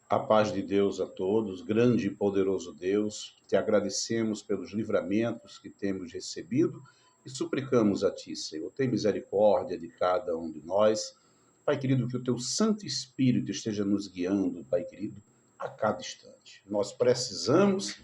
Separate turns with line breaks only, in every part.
A paz de Deus a todos, grande e poderoso Deus, te agradecemos pelos livramentos que temos recebido e suplicamos a ti, Senhor, tem misericórdia de cada um de nós. Pai querido, que o teu Santo Espírito esteja nos guiando, Pai querido, a cada instante. Nós precisamos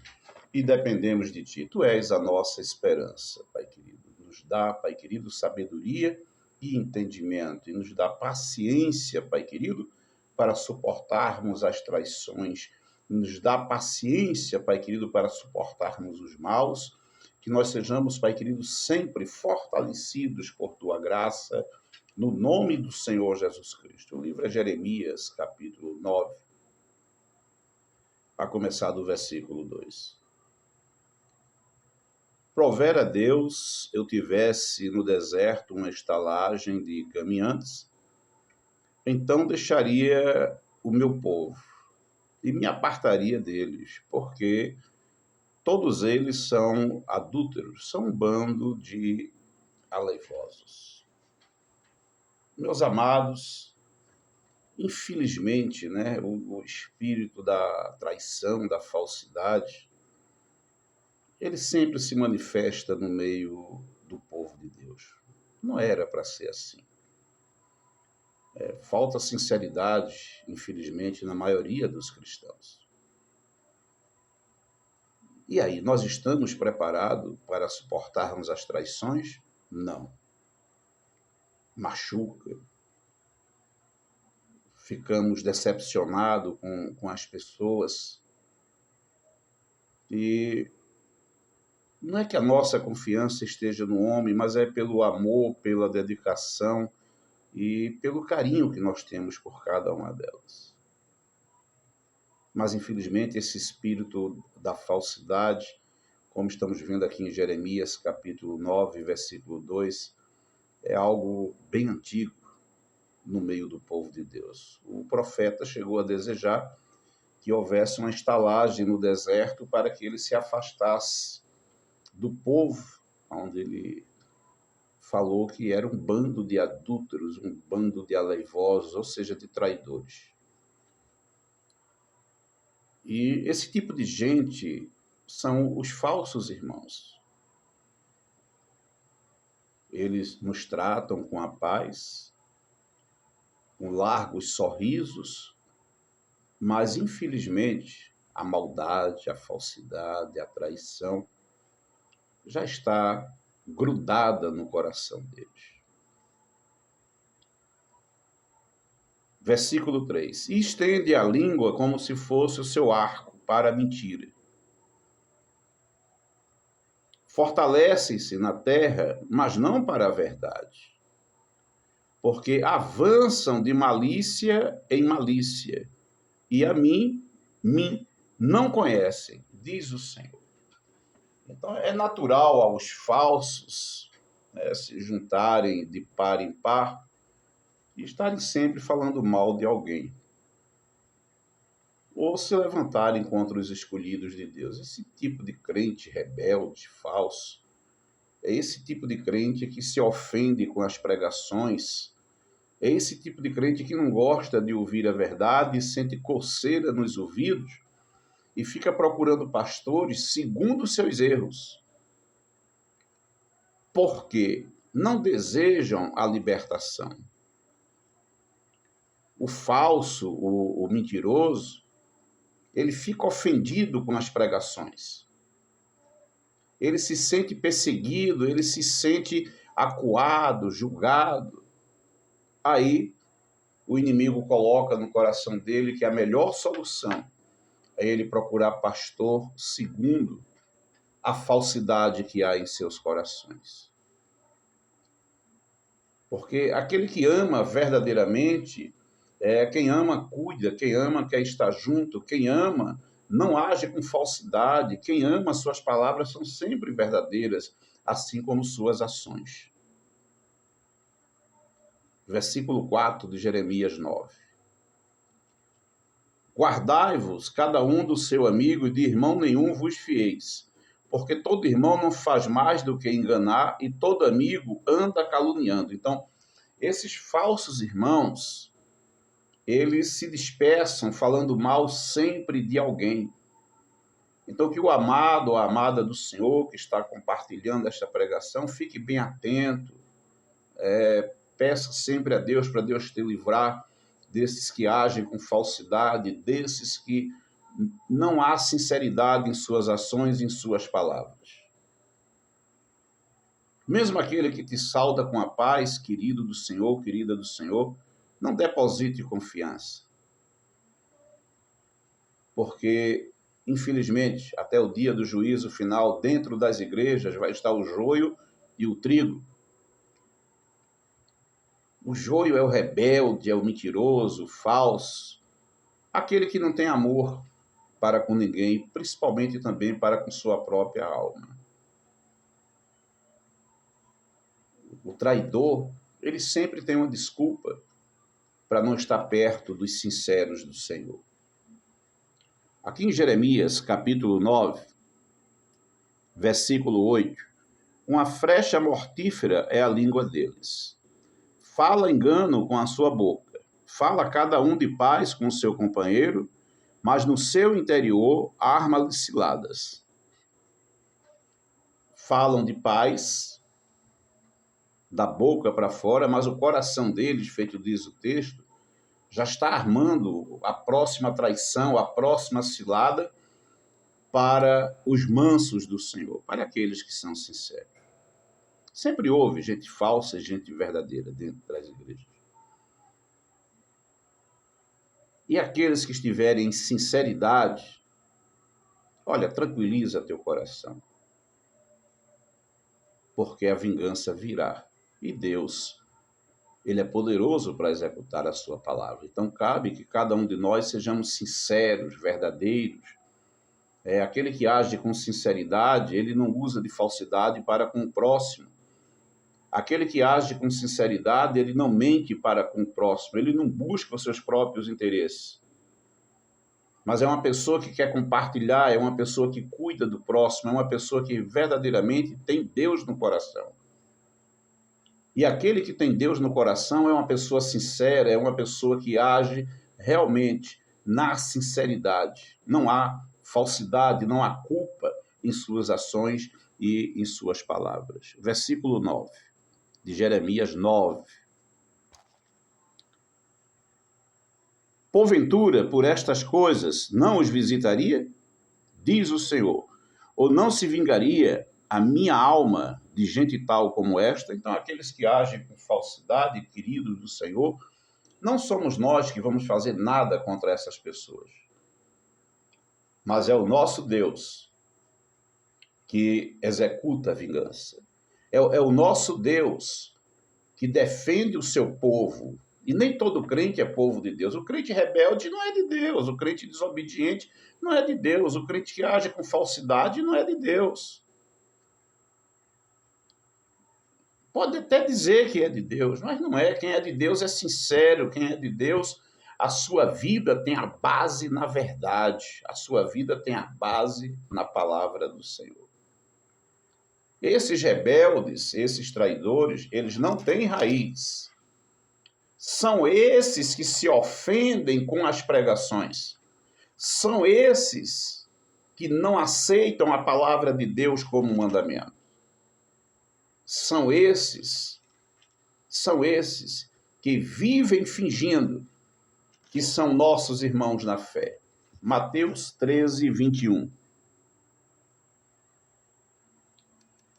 e dependemos de ti. Tu és a nossa esperança, Pai querido. Nos dá, Pai querido, sabedoria e entendimento e nos dá paciência, Pai querido, para suportarmos as traições, nos dá paciência, Pai querido, para suportarmos os maus, que nós sejamos, Pai querido, sempre fortalecidos por Tua graça, no nome do Senhor Jesus Cristo. O livro é Jeremias, capítulo 9, a começar do versículo 2. Provera Deus eu tivesse no deserto uma estalagem de caminhantes, então deixaria o meu povo e me apartaria deles, porque todos eles são adúlteros, são um bando de aleivosos. Meus amados, infelizmente, né, o espírito da traição, da falsidade, ele sempre se manifesta no meio do povo de Deus. Não era para ser assim. Falta sinceridade, infelizmente, na maioria dos cristãos. E aí, nós estamos preparados para suportarmos as traições? Não. Machuca. Ficamos decepcionados com as pessoas. E não é que a nossa confiança esteja no homem, mas é pelo amor, pela dedicação e pelo carinho que nós temos por cada uma delas. Mas, infelizmente, esse espírito da falsidade, como estamos vendo aqui em Jeremias, capítulo 9, versículo 2, é algo bem antigo no meio do povo de Deus. O profeta chegou a desejar que houvesse uma estalagem no deserto para que ele se afastasse do povo, onde ele falou que era um bando de adúlteros, um bando de aleivosos, ou seja, de traidores. E esse tipo de gente são os falsos irmãos. Eles nos tratam com a paz, com largos sorrisos, mas, infelizmente, a maldade, a falsidade, a traição já está grudada no coração deles. Versículo 3. E estende a língua como se fosse o seu arco para a mentira. Fortalecem-se na terra, mas não para a verdade. Porque avançam de malícia em malícia. E a mim não conhecem, diz o Senhor. Então é natural aos falsos, né, se juntarem de par em par e estarem sempre falando mal de alguém. Ou se levantarem contra os escolhidos de Deus. Esse tipo de crente rebelde, falso, é esse tipo de crente que se ofende com as pregações, é esse tipo de crente que não gosta de ouvir a verdade e sente coceira nos ouvidos e fica procurando pastores segundo os seus erros, porque não desejam a libertação. O falso, o mentiroso, ele fica ofendido com as pregações. Ele se sente perseguido, ele se sente acuado, julgado. Aí o inimigo coloca no coração dele que a melhor solução é ele procurar pastor segundo a falsidade que há em seus corações. Porque aquele que ama verdadeiramente, quem ama cuida, quem ama quer estar junto, quem ama não age com falsidade, quem ama suas palavras são sempre verdadeiras, assim como suas ações. Versículo 4 de Jeremias 9. Guardai-vos cada um do seu amigo e de irmão nenhum vos fieis, porque todo irmão não faz mais do que enganar e todo amigo anda caluniando. Então, esses falsos irmãos, eles se dispersam falando mal sempre de alguém. Então, que o amado ou a amada do Senhor que está compartilhando esta pregação fique bem atento, peça sempre a Deus para Deus te livrar desses que agem com falsidade, desses que não há sinceridade em suas ações, em suas palavras. Mesmo aquele que te sauda com a paz, querido do Senhor, querida do Senhor, não deposite confiança. Porque, infelizmente, até o dia do juízo final, dentro das igrejas, vai estar o joio e o trigo. O joio é o rebelde, é o mentiroso, o falso, aquele que não tem amor para com ninguém, principalmente também para com sua própria alma. O traidor, ele sempre tem uma desculpa para não estar perto dos sinceros do Senhor. Aqui em Jeremias, capítulo 9, versículo 8, uma flecha mortífera é a língua deles. Fala engano com a sua boca. Fala cada um de paz com o seu companheiro, mas no seu interior arma-lhe ciladas. Falam de paz da boca para fora, mas o coração deles, feito diz o texto, já está armando a próxima traição, a próxima cilada para os mansos do Senhor, para aqueles que são sinceros. Sempre houve gente falsa e gente verdadeira dentro das igrejas. E aqueles que estiverem em sinceridade, olha, tranquiliza teu coração, porque a vingança virá. E Deus, ele é poderoso para executar a sua palavra. Então cabe que cada um de nós sejamos sinceros, verdadeiros. Aquele que age com sinceridade, ele não usa de falsidade para com o próximo. Aquele que age com sinceridade, ele não mente para com o próximo, ele não busca os seus próprios interesses. Mas é uma pessoa que quer compartilhar, é uma pessoa que cuida do próximo, é uma pessoa que verdadeiramente tem Deus no coração. E aquele que tem Deus no coração é uma pessoa sincera, é uma pessoa que age realmente na sinceridade. Não há falsidade, não há culpa em suas ações e em suas palavras. Versículo 9, de Jeremias 9. Porventura, por estas coisas, não os visitaria? Diz o Senhor. Ou não se vingaria a minha alma de gente tal como esta? Então, aqueles que agem com falsidade, queridos do Senhor, não somos nós que vamos fazer nada contra essas pessoas. Mas é o nosso Deus que executa a vingança. É o nosso Deus que defende o seu povo. E nem todo crente é povo de Deus. O crente rebelde não é de Deus. O crente desobediente não é de Deus. O crente que age com falsidade não é de Deus. Pode até dizer que é de Deus, mas não é. Quem é de Deus é sincero. Quem é de Deus, a sua vida tem a base na verdade. A sua vida tem a base na palavra do Senhor. Esses rebeldes, esses traidores, eles não têm raiz. São esses que se ofendem com as pregações. São esses que não aceitam a palavra de Deus como mandamento. São esses que vivem fingindo que são nossos irmãos na fé. Mateus 13, 21.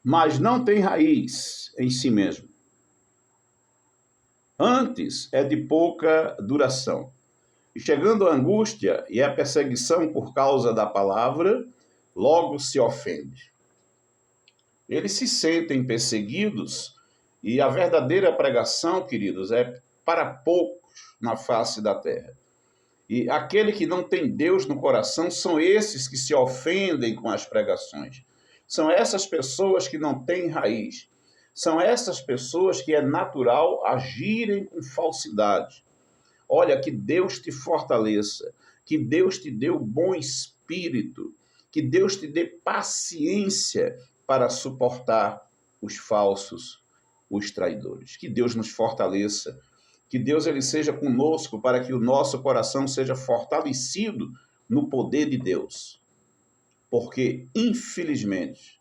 Mas não tem raiz em si mesmo. Antes é de pouca duração. E chegando a angústia e a perseguição por causa da palavra, logo se ofende. Eles se sentem perseguidos e a verdadeira pregação, queridos, é para poucos na face da terra. E aquele que não tem Deus no coração são esses que se ofendem com as pregações. São essas pessoas que não têm raiz. São essas pessoas que é natural agirem com falsidade. Olha, que Deus te fortaleça, que Deus te dê o bom espírito, que Deus te dê paciência para suportar os falsos, os traidores. Que Deus nos fortaleça Que Deus ele seja conosco para que o nosso coração seja fortalecido no poder de Deus. Porque, infelizmente,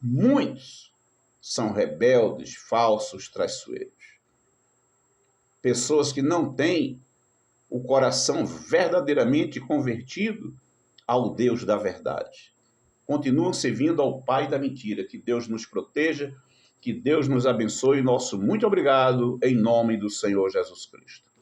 muitos são rebeldes, falsos, traiçoeiros. Pessoas que não têm o coração verdadeiramente convertido ao Deus da verdade. Continuam servindo ao pai da mentira. Que Deus nos proteja, que Deus nos abençoe. Nosso muito obrigado, em nome do Senhor Jesus Cristo.